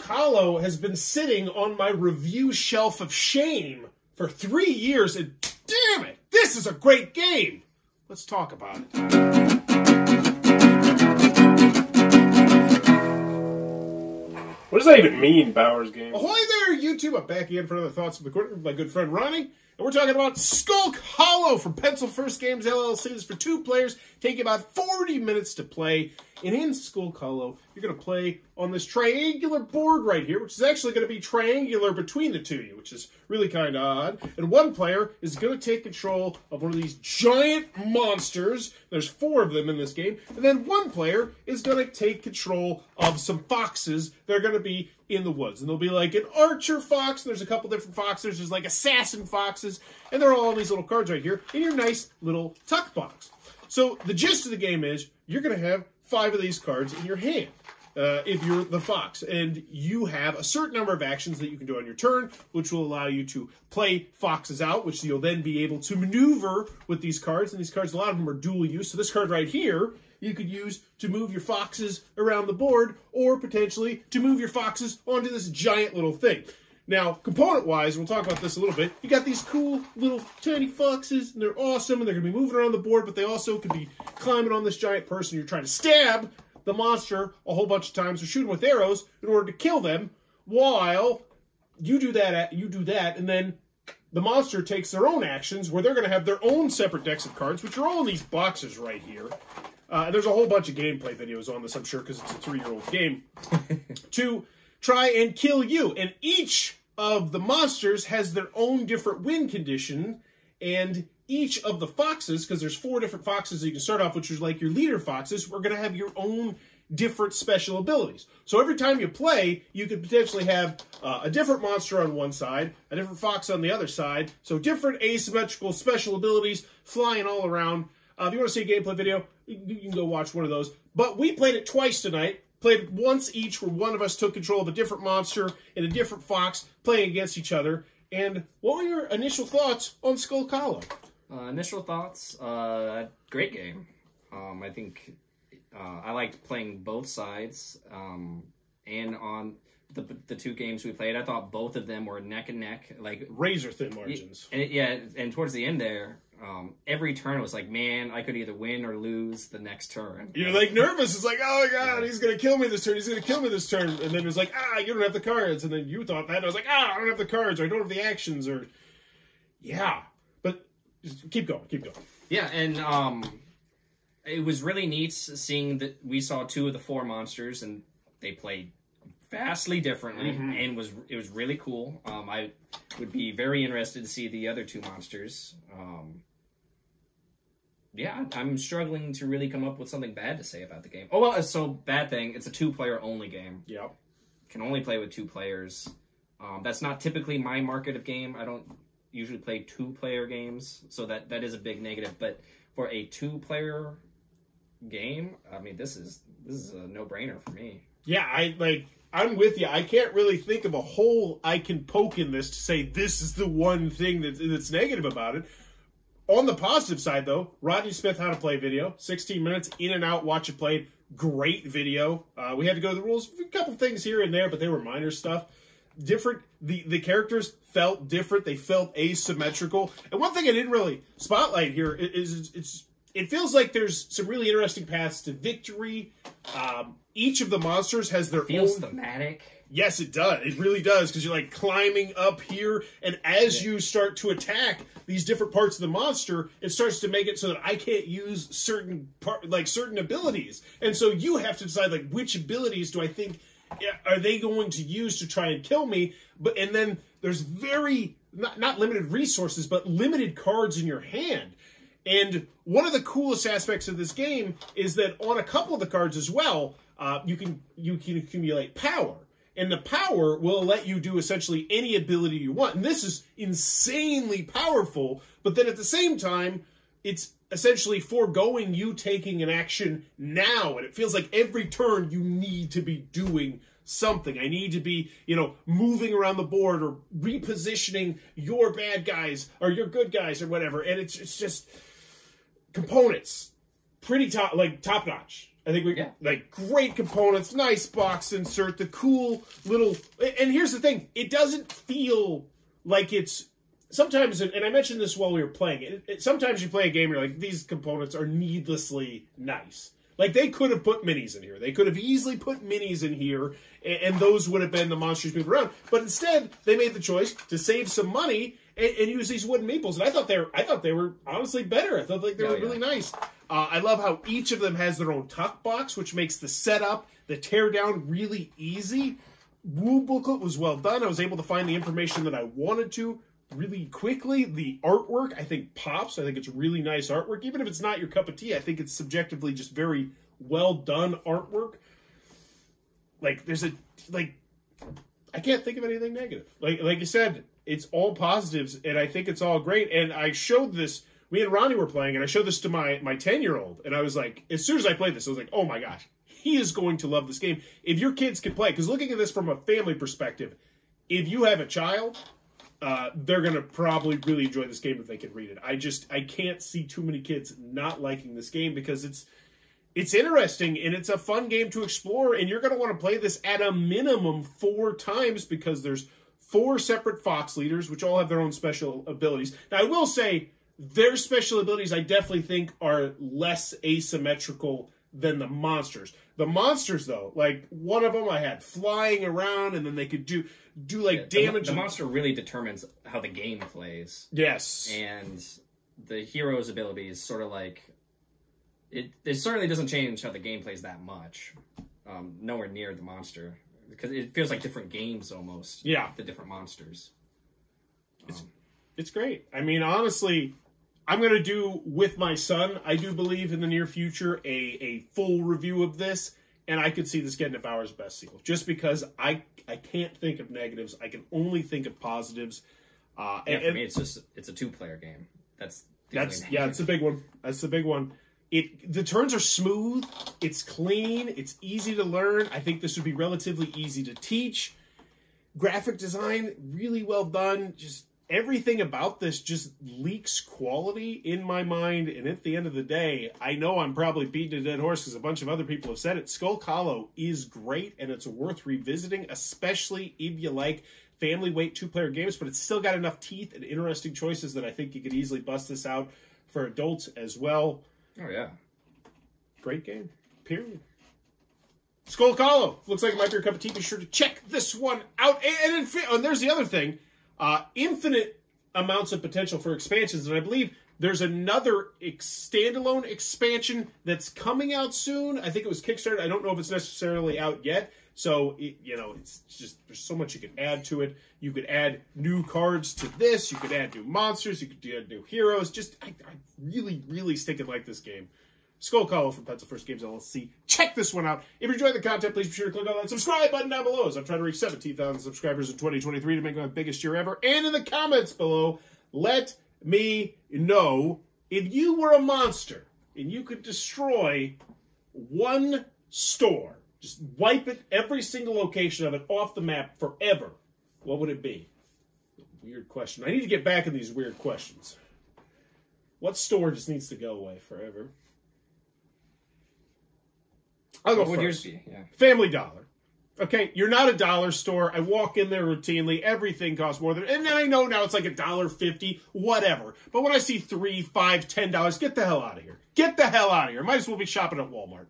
Hollow has been sitting on my review shelf of shame for 3 years, and damn it, this is a great game. Let's talk about it. What does that even mean, Bauer's game? Ahoy there, YouTube! I'm back again for another Thoughts of the Corner with my good friend Ronnie. And we're talking about Skulk Hollow from Pencil First Games, LLC. This is for 2 players, taking about 40 minutes to play. And in Skulk Hollow, you're going to play on this triangular board right here, which is actually going to be triangular between the two of you, which is really kind of odd. And one player is going to take control of one of these giant monsters. There's 4 of them in this game. And then one player is going to take control of some foxes. They're going to be in the woods. And there'll be like an archer fox, and there's a couple different foxes. There's like assassin foxes, and they're all on these little cards right here in your nice little tuck box. So the gist of the game is you're going to have 5 of these cards in your hand if you're the fox. And you have a certain number of actions that you can do on your turn, which will allow you to play foxes out, which you'll then be able to maneuver with these cards. And these cards, a lot of them are dual use. So this card right here, you could use to move your foxes around the board, or potentially to move your foxes onto this giant little thing. Now, component-wise, we'll talk about this a little bit. You got these cool little tiny foxes, and they're awesome, and they're going to be moving around the board, but they also could be climbing on this giant person. You're trying to stab the monster a whole bunch of times, or shoot them with arrows in order to kill them, while you do that, and then the monster takes their own actions, where they're going to have their own separate decks of cards, which are all in these boxes right here. There's a whole bunch of gameplay videos on this, I'm sure, because it's a 3-year-old game, to try and kill you. And each of the monsters has their own different win condition, and each of the foxes, because there's 4 different foxes that you can start off, which is like your leader foxes, we're going to have your own different special abilities. So every time you play, you could potentially have a different monster on one side, a different fox on the other side, so different asymmetrical special abilities flying all around. If you want to see a gameplay video, you can go watch one of those. But we played it twice tonight. Played once each, where one of us took control of a different monster and a different fox playing against each other. And what were your initial thoughts on Skulk Hollow? Initial thoughts, great game. I think I liked playing both sides. And on the 2 games we played, I thought both of them were neck and neck, like razor thin margins. And towards the end there, every turn was like, man, I could either win or lose the next turn. You're like nervous. It's like, oh my god, he's gonna kill me this turn. He's gonna kill me this turn. And then it was like, you don't have the cards. And then you thought that. And I was like, I don't have the cards, or I don't have the actions, or yeah. But just keep going. Yeah, and it was really neat seeing that we saw 2 of the 4 monsters, and they played vastly differently, and it was really cool. I would be very interested to see the other 2 monsters. Yeah, I'm struggling to really come up with something bad to say about the game. Oh, well, so bad thing, it's a 2-player only game. Yep. Can only play with 2 players. That's not typically my market of game. I don't usually play 2-player games, so that is a big negative. But for a 2-player game, I mean, this is a no-brainer for me. Yeah, I'm with you. I can't really think of a hole I can poke in this to say this is the one thing that's negative about it. On the positive side, though, Rodney Smith How to Play video, 16 minutes, in and out, watch it played. Great video. We had to go to the rules, a couple things here and there, but they were minor stuff. Different. The characters felt different. They felt asymmetrical. And one thing I didn't really spotlight here is it feels like there's some really interesting paths to victory. Each of the monsters has their own... Feels thematic. Yes, it does. It really does, because you're like climbing up here, and as you start to attack these different parts of the monster, it starts to make it so that I can't use certain abilities, and so you have to decide like which abilities do I think are they going to use to try and kill me. And then there's very not limited resources, but limited cards in your hand. And one of the coolest aspects of this game is that on a couple of the cards as well, you can accumulate power. And the power will let you do essentially any ability you want. And this is insanely powerful, but then at the same time, it's essentially foregoing you taking an action now. And it feels like every turn you need to be doing something. I need to be, moving around the board or repositioning your bad guys or your good guys or whatever. And it's just components, pretty top-notch. I think we like great components, nice box insert, the cool little. And here's the thing: it doesn't feel like it's. Sometimes, and I mentioned this while we were playing it. Sometimes you play a game, and you're like, these components are needlessly nice. Like they could have put minis in here. They could have easily put minis in here, and those would have been the monsters moving around. But instead, they made the choice to save some money and use these wooden meeples. And I thought they were honestly better. I thought like they were really nice. I love how each of them has their own tuck box, which makes the setup, the teardown really easy. Rule booklet was well done. I was able to find the information that I wanted to really quickly. The artwork, I think, pops. I think it's really nice artwork. Even if it's not your cup of tea, I think it's subjectively just very well done artwork. Like, there's I can't think of anything negative. Like you said, it's all positives, and I think it's all great. And I showed this, me and Ronnie were playing, and I showed this to my 10-year-old, and I was like, as soon as I played this, I was like, oh my gosh, he is going to love this game. If your kids can play, because looking at this from a family perspective, if you have a child, they're going to probably really enjoy this game if they can read it. I can't see too many kids not liking this game because it's interesting and it's a fun game to explore, and you're going to want to play this at a minimum 4 times because there's 4 separate fox leaders, which all have their own special abilities. Now, I will say their special abilities I definitely think are less asymmetrical than the monsters. The monsters, though, like one of them I had flying around, and then they could do like damage. The monster really determines how the game plays. Yes. And the hero's ability is sort of like... It certainly doesn't change how the game plays that much. Nowhere near the monster. Because it feels like different games almost. Yeah. The different monsters. It's great. I mean, honestly, I'm going to do, with my son, I do believe in the near future, a full review of this. And I could see this getting a Bauer's Best Seal. Just because I can't think of negatives. I can only think of positives. For me, it's a 2-player game. That's it's a big one. That's the big one. The turns are smooth. It's clean. It's easy to learn. I think this would be relatively easy to teach. Graphic design, really well done. Just everything about this just leaks quality in my mind. And at the end of the day, I know I'm probably beating a dead horse because a bunch of other people have said it. Skulk Hollow is great, and it's worth revisiting, especially if you like family weight 2-player games, but it's still got enough teeth and interesting choices that I think you could easily bust this out for adults as well. Oh, yeah. Great game. Period. Skulk Hollow. Looks like it might be your cup of tea. Be sure to check this one out. And there's the other thing. Infinite amounts of potential for expansions. And I believe there's another standalone expansion that's coming out soon. I think it was Kickstarted. I don't know if it's necessarily out yet. So, it's just, there's so much you can add to it. You could add new cards to this. You could add new monsters. You could add new heroes. Just, I really, really stinking like this game. Skulk Hollow from Pencil First Games LLC. Check this one out. If you enjoyed the content, please be sure to click on that subscribe button down below, as I'm trying to reach 17,000 subscribers in 2023 to make my biggest year ever. And in the comments below, let me know if you were a monster and you could destroy one store. Just wipe it, every single location of it, off the map forever. What would it be? Weird question. I need to get back in these weird questions. What store just needs to go away forever? I'll go what first. Would yours be? Yeah. Family Dollar. Okay, you're not a dollar store. I walk in there routinely. Everything costs more than... And then I know now it's like $1.50, whatever. But when I see $3, $5, $10, get the hell out of here. Get the hell out of here. Might as well be shopping at Walmart.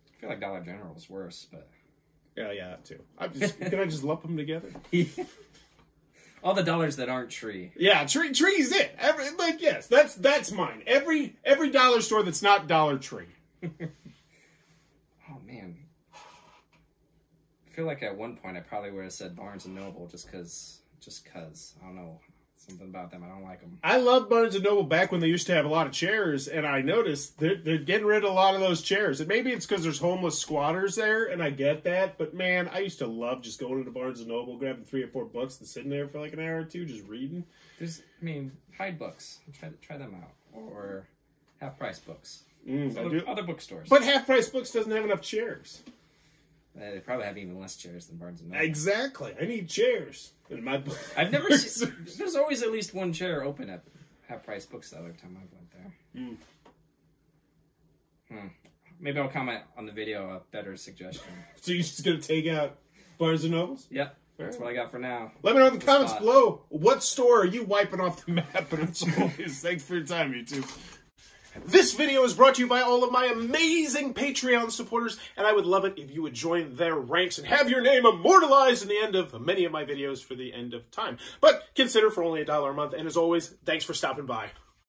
I feel like Dollar General is worse, but... Yeah, that too. Can I just lump them together? All the dollars that aren't tree. Yeah, tree's it. Yes, that's mine. Every dollar store that's not Dollar Tree. Oh, man. I feel like at one point I probably would have said Barnes & Noble just cause. I don't know. Something about them. I don't like them. I loved Barnes & Noble back when they used to have a lot of chairs, and I noticed they're getting rid of a lot of those chairs. And maybe it's because there's homeless squatters there, and I get that. But, man, I used to love just going into Barnes & Noble, grabbing 3 or 4 books and sitting there for like an hour or two just reading. Hide books. Try them out. Or half-price books. Other bookstores. But half-price books doesn't have enough chairs. They probably have even less chairs than Barnes & Noble. Exactly. I need chairs. In my book. I've never seen... There's always at least one chair open at half-price books the other time I went there. Maybe I'll comment on the video a better suggestion. So you're just going to take out Barnes & Nobles? Yep. That's what I got for now. Let me know in the comments below. What store are you wiping off the map? And as always, thanks for your time, YouTube. This video is brought to you by all of my amazing Patreon supporters, and I would love it if you would join their ranks and have your name immortalized in the end of many of my videos for the end of time. But consider for only $1 a month, and as always, thanks for stopping by.